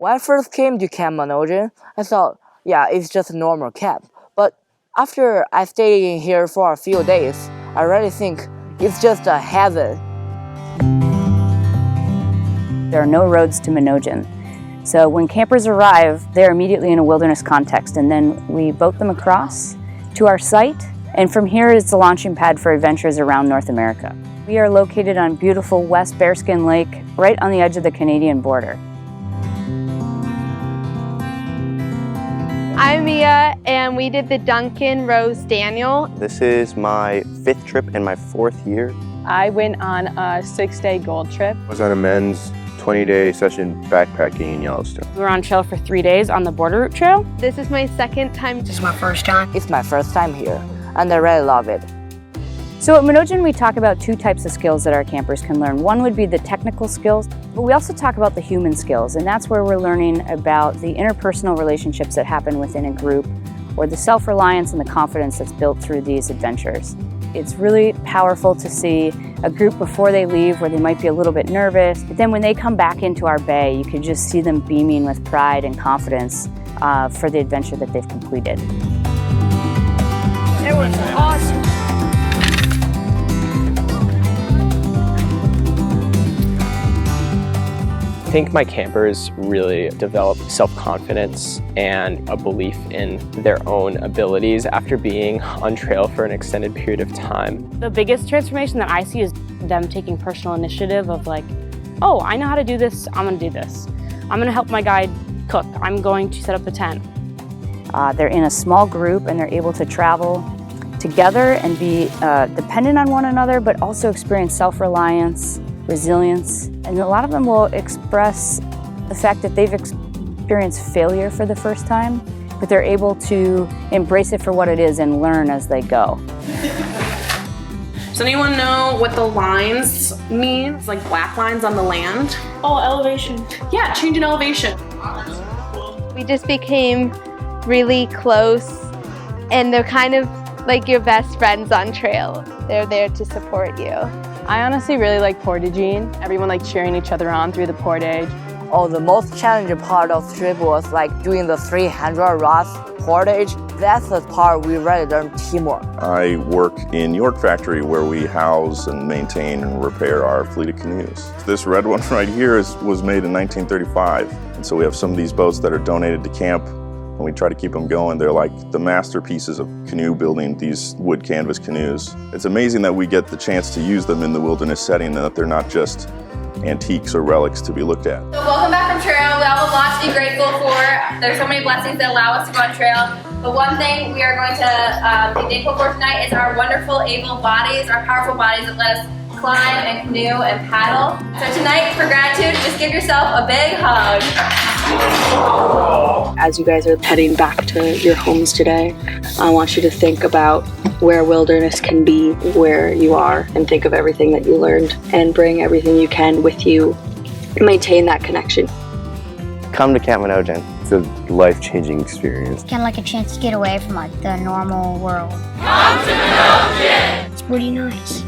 When I first came to Camp Menogyn, I thought, yeah, it's just a normal camp. But after I stayed in here for a few days, I really think it's just a heaven. There are no roads to Menogyn. So when campers arrive, they're immediately in a wilderness context, and then we boat them across to our site, and from here it's a launching pad for adventures around North America. We are located on beautiful West Bearskin Lake, right on the edge of the Canadian border. I'm Mia, and we did the Duncan Rose Daniel. This is my 5th trip and my 4th year. I went on a 6-day gold trip. I was on a men's 20-day session backpacking in Yellowstone. We were on trail for 3 days on the Border Route Trail. This is my 2nd time. This is my first time. It's my first time here, and I really love it. So at Menogyn, we talk about 2 types of skills that our campers can learn. One would be the technical skills, but we also talk about the human skills, and that's where we're learning about the interpersonal relationships that happen within a group, or the self-reliance and the confidence that's built through these adventures. It's really powerful to see a group before they leave where they might be a little bit nervous, but then when they come back into our bay, you can just see them beaming with pride and confidence for the adventure that they've completed. It was awesome. I think my campers really developed self-confidence and a belief in their own abilities after being on trail for an extended period of time. The biggest transformation that I see is them taking personal initiative of like, oh, I know how to do this, I'm gonna do this. I'm gonna help my guide cook, I'm going to set up the tent. They're in a small group and they're able to travel together and be dependent on one another, but also experience self-reliance, resilience, and a lot of them will express the fact that they've experienced failure for the first time, but they're able to embrace it for what it is and learn as they go. Does anyone know what the lines mean? It's like black lines on the land. Oh, elevation. Yeah, change in elevation. We just became really close, and they're kind of like your best friends on trail. They're there to support you. I honestly really like portaging. Everyone like cheering each other on through the portage. Oh, the most challenging part of the trip was like doing the 300 rods portage. That's the part we really learned teamwork. I work in York Factory where we house and maintain and repair our fleet of canoes. This red one right here was made in 1935. And so we have some of these boats that are donated to camp, and we try to keep them going. They're like the masterpieces of canoe building, these wood canvas canoes. It's amazing that we get the chance to use them in the wilderness setting and that they're not just antiques or relics to be looked at. So welcome back from trail. We have a lot to be grateful for. There's so many blessings that allow us to go on trail. But one thing we are going to be thankful for tonight is our wonderful, able bodies, our powerful bodies that let us climb and canoe and paddle. So tonight, for gratitude, just give yourself a big hug. As you guys are heading back to your homes today, I want you to think about where wilderness can be where you are, and think of everything that you learned and bring everything you can with you and maintain that connection. Come to Camp Menogyn. It's a life-changing experience. Kind of like a chance to get away from like the normal world. Come to Menogyn! It's pretty nice.